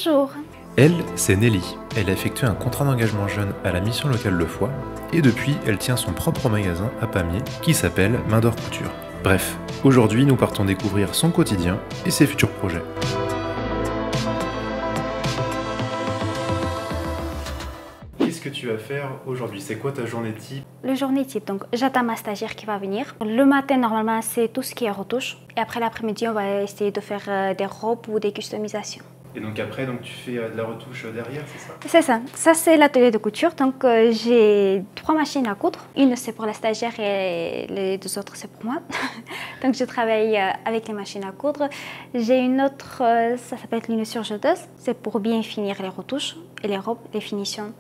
Bonjour. Elle, c'est Nelly. Elle a effectué un contrat d'engagement jeune à la mission locale de Foix et depuis, elle tient son propre magasin à Pamiers qui s'appelle Main d'Or Couture. Bref, aujourd'hui, nous partons découvrir son quotidien et ses futurs projets. Qu'est-ce que tu vas faire aujourd'hui? C'est quoi ta journée type? Le journée type, donc j'attends ma stagiaire qui va venir. Le matin, normalement, c'est tout ce qui est retouche. Et après l'après-midi, on va essayer de faire des robes ou des customisations. Et donc après, tu fais de la retouche derrière, c'est ça? C'est ça. Ça, c'est l'atelier de couture. Donc, j'ai 3 machines à coudre. Une, c'est pour la stagiaire et les 2 autres, c'est pour moi. Donc, je travaille avec les machines à coudre. J'ai une autre, ça s'appelle une surjeteuse. C'est pour bien finir les retouches et les robes, les finitions.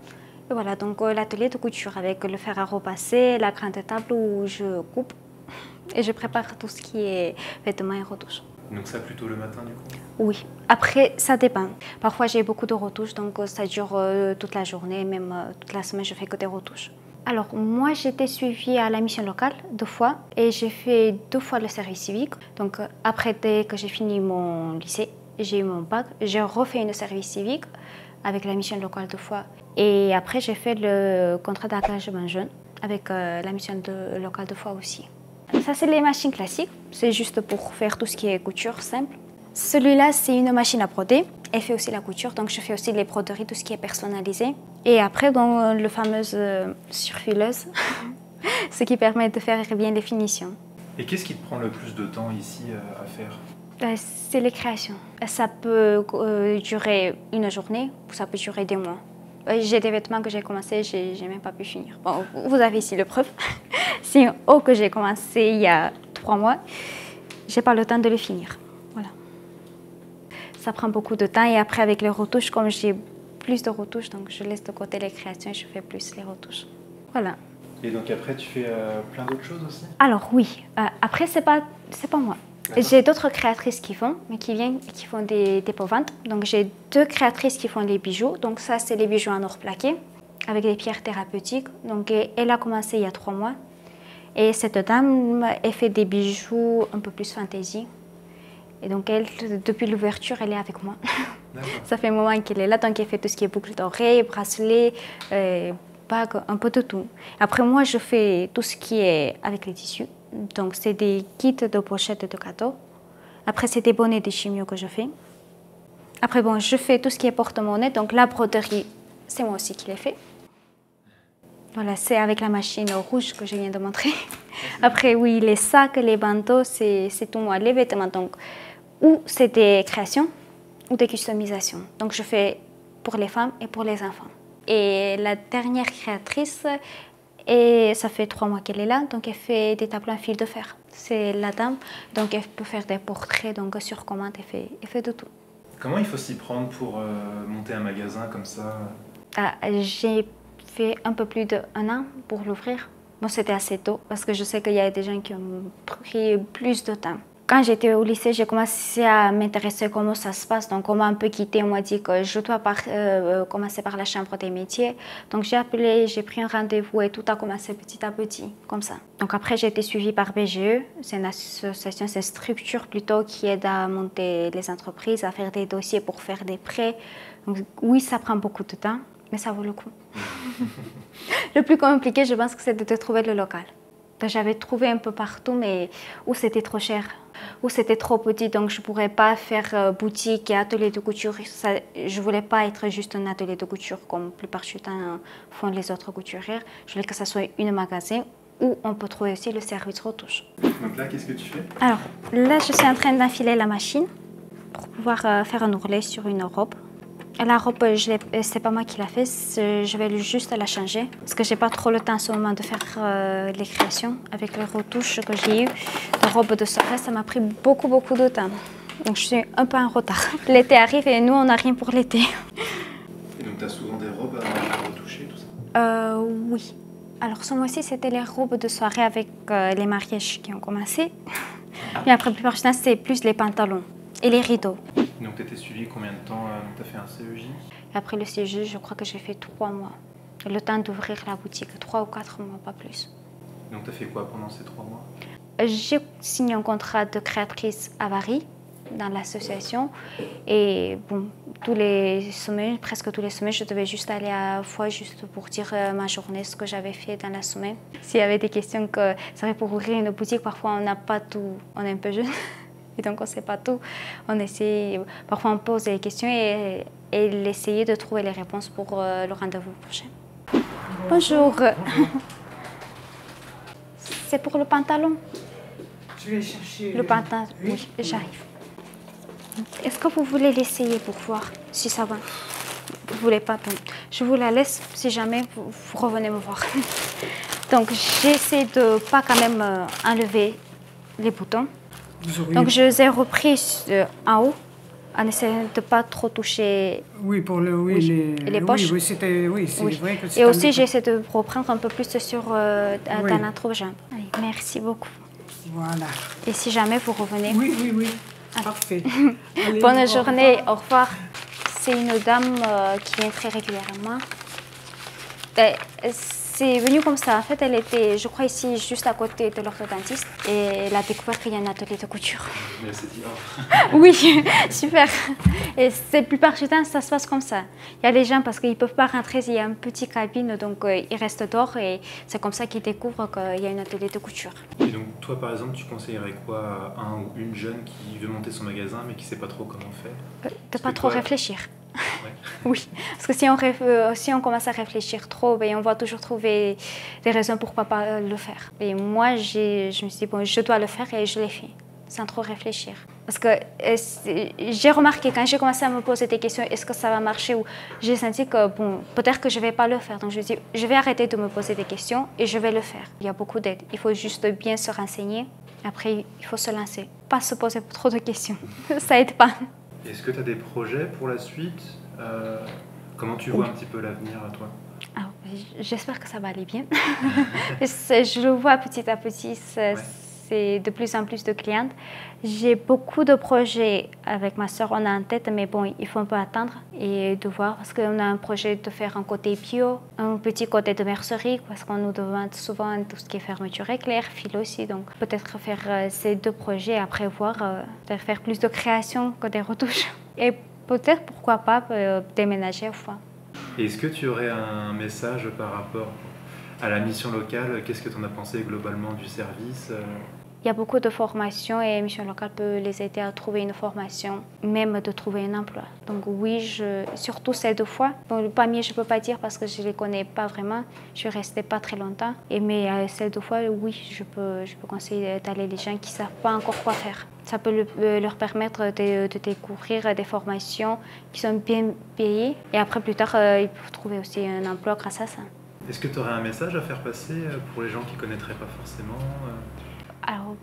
Et voilà, donc l'atelier de couture avec le fer à repasser, la grande table où je coupe et je prépare tout ce qui est vêtements et retouches. Donc ça plutôt le matin du coup? Oui, après ça dépend. Parfois j'ai beaucoup de retouches, donc ça dure toute la journée, même toute la semaine je fais que des retouches. Alors moi j'étais suivie à la mission locale 2 fois et j'ai fait 2 fois le service civique. Donc après dès que j'ai fini mon lycée, j'ai eu mon bac, j'ai refait une service civique avec la mission locale 2 fois. Et après j'ai fait le contrat d'engagement jeune avec la mission locale 2 fois aussi. Ça, c'est les machines classiques. C'est juste pour faire tout ce qui est couture simple. Celui-là, c'est une machine à broder. Elle fait aussi la couture, donc je fais aussi les broderies, tout ce qui est personnalisé. Et après, donc, le fameuse surfileuse, ce qui permet de faire bien les finitions. Et qu'est-ce qui te prend le plus de temps ici à faire? C'est les créations. Ça peut durer une journée ou ça peut durer des mois. J'ai des vêtements que j'ai commencé, j'ai même pas pu finir. Bon, vous avez ici le preuve. C'est un haut que j'ai commencé il y a 3 mois. J'ai pas le temps de le finir. Voilà. Ça prend beaucoup de temps et après avec les retouches, comme j'ai plus de retouches, donc je laisse de côté les créations et je fais plus les retouches. Voilà. Et donc après, tu fais plein d'autres choses aussi? Alors oui. Après, c'est pas moi. J'ai d'autres créatrices qui font, mais qui viennent et qui font des dépôts-ventes. Donc j'ai 2 créatrices qui font les bijoux. Donc ça, c'est les bijoux en or plaqué avec des pierres thérapeutiques. Donc elle a commencé il y a 3 mois. Et cette dame, elle fait des bijoux un peu plus fantaisie. Et donc elle, depuis l'ouverture, elle est avec moi. Ça fait un moment qu'elle est là, donc elle fait tout ce qui est boucles d'oreilles, bracelets, bagues, un peu de tout. Après moi, je fais tout ce qui est avec les tissus. Donc, c'est des kits de pochettes de cadeaux. Après, c'est des bonnets de chimio que je fais. Après, bon, je fais tout ce qui est porte-monnaie. Donc, la broderie, c'est moi aussi qui l'ai fait. Voilà, c'est avec la machine rouge que je viens de montrer. Après, oui, les sacs, les bandeaux, c'est tout moi. Les vêtements, donc, ou c'est des créations ou des customisations. Donc, je fais pour les femmes et pour les enfants. Et la dernière créatrice, et ça fait 3 mois qu'elle est là, donc elle fait des tableaux en fil de fer. C'est la dame, donc elle peut faire des portraits, donc sur commande, elle fait de tout. Comment il faut s'y prendre pour monter un magasin comme ça? J'ai fait un peu plus d'1 an pour l'ouvrir. Bon, c'était assez tôt, parce que je sais qu'il y a des gens qui ont pris plus de temps. Quand j'étais au lycée, j'ai commencé à m'intéresser à comment ça se passe. Donc, on m'a un peu quittée. On m'a dit que je dois commencer par la chambre des métiers. Donc, j'ai appelé, j'ai pris un rendez-vous et tout a commencé petit à petit, comme ça. Donc, après, j'ai été suivie par BGE. C'est une association, c'est une structure plutôt qui aide à monter les entreprises, à faire des dossiers pour faire des prêts. Donc, oui, ça prend beaucoup de temps, mais ça vaut le coup. Le plus compliqué, je pense que c'est de trouver le local. J'avais trouvé un peu partout, mais où c'était trop cher, où c'était trop petit, donc je ne pourrais pas faire boutique et atelier de couture. Je ne voulais pas être juste un atelier de couture comme la plupart du temps font les autres couturières. Je voulais que ça soit un magasin où on peut trouver aussi le service retouche. Donc là, qu'est-ce que tu fais? Alors là, je suis en train d'enfiler la machine pour pouvoir faire un ourlet sur une robe. La robe, c'est pas moi qui l'a fait, je vais juste la changer parce que j'ai pas trop le temps en ce moment de faire les créations avec les retouches que j'ai eues. La robe de soirée, ça m'a pris beaucoup de temps. Donc je suis un peu en retard. L'été arrive et nous on n'a rien pour l'été. Et donc tu as souvent des robes à retoucher, tout ça? Oui. Alors ce mois-ci, c'était les robes de soirée avec les mariages qui ont commencé. Mais après, la plupart du temps, c'est plus les pantalons et les rideaux. Donc tu étais suivi combien de temps? Tu as fait un CEJ? Après le CEJ, je crois que j'ai fait 3 mois. Le temps d'ouvrir la boutique, 3 ou 4 mois, pas plus. Donc tu as fait quoi pendant ces 3 mois? J'ai signé un contrat de créatrice à Paris dans l'association. Et bon, tous les semaines, presque tous les semaines, je devais juste aller à la fois juste pour dire ma journée, ce que j'avais fait dans la semaine. S'il y avait des questions que ça va pour ouvrir une boutique, parfois on n'a pas tout, on est un peu jeune. Et donc on ne sait pas tout. On essaie, parfois on pose des questions et essayer de trouver les réponses pour le rendez-vous prochain. Bonjour. C'est pour le pantalon. Je vais chercher le pantalon. Oui, j'arrive. Est-ce que vous voulez l'essayer pour voir si ça va? Vous voulez pas? Bon, je vous la laisse si jamais vous revenez me voir. Donc j'essaie de pas quand même enlever les boutons. Donc je les ai repris en haut en essayant de ne pas trop toucher oui, pour le, les poches. Oui, c'est vrai que c'est. Et aussi j'essaie de reprendre un peu plus sur ta entrejambe. Merci beaucoup. Voilà. Et si jamais vous revenez. Oui. Parfait. Allez, bonne journée, au revoir. C'est une dame qui vient très régulièrement. C'est venu comme ça. En fait, elle était, je crois, ici, juste à côté de l'orthodontiste. Et elle a découvert qu'il y a un atelier de couture. Mais elle s'est dit, oui, super. Et la plupart du temps, ça se passe comme ça. Il y a les gens, parce qu'ils ne peuvent pas rentrer, il y a une petite cabine, donc ils restent dehors. Et c'est comme ça qu'ils découvrent qu'il y a un atelier de couture. Et donc, toi, par exemple, tu conseillerais quoi à un ou une jeune qui veut monter son magasin, mais qui ne sait pas trop comment faire? De ne pas trop réfléchir. Ouais. Oui, parce que si on commence à réfléchir trop, ben, on va toujours trouver des raisons pour ne pas le faire. Et moi, je me suis dit, bon, je dois le faire et je l'ai fait, sans trop réfléchir. Parce que j'ai remarqué, quand j'ai commencé à me poser des questions, est-ce que ça va marcher, ou j'ai senti que, bon, peut-être que je ne vais pas le faire. Donc je me suis dit, je vais arrêter de me poser des questions et je vais le faire. Il y a beaucoup d'aide. Il faut juste bien se renseigner. Après, il faut se lancer. Pas se poser trop de questions. Ça aide pas. Est-ce que tu as des projets pour la suite? Comment tu vois un petit peu l'avenir à toi? Alors, j'espère que ça va aller bien. Je le vois petit à petit, c'est de plus en plus de clientes. J'ai beaucoup de projets avec ma soeur, on a en tête, mais bon, il faut un peu attendre et de voir, parce qu'on a un projet de faire un côté bio, un petit côté de mercerie, parce qu'on nous demande souvent tout ce qui est fermeture éclair, fil aussi, donc peut-être faire ces deux projets, après voir, peut-être faire plus de création que des retouches. Et peut-être, pourquoi pas, déménager une fois. Est-ce que tu aurais un message par rapport à la mission locale? Qu'est-ce que tu en as pensé globalement du service? Il y a beaucoup de formations et Mission Locale peut les aider à trouver une formation, même de trouver un emploi. Donc oui, surtout ces 2 fois. Bon, le premier, je ne peux pas dire parce que je ne les connais pas vraiment. Je suis restée pas très longtemps. Mais ces 2 fois, oui, je peux conseiller d'aller les gens qui ne savent pas encore quoi faire. Ça peut leur permettre de découvrir des formations qui sont bien payées. Et après, plus tard, ils peuvent trouver aussi un emploi grâce à ça. Est-ce que tu aurais un message à faire passer pour les gens qui ne connaîtraient pas forcément Alors,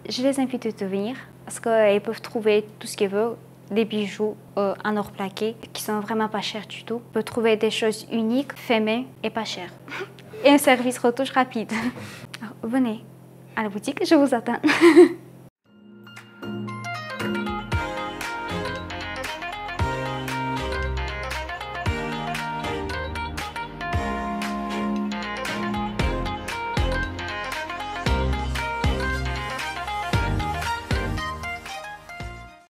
je les invite de venir parce qu'ils peuvent trouver tout ce qu'ils veulent, des bijoux en or plaqué qui sont vraiment pas chers du tout. Ils peuvent trouver des choses uniques, fait main et pas chères. Et un service retouche rapide. Alors, venez à la boutique, je vous attends.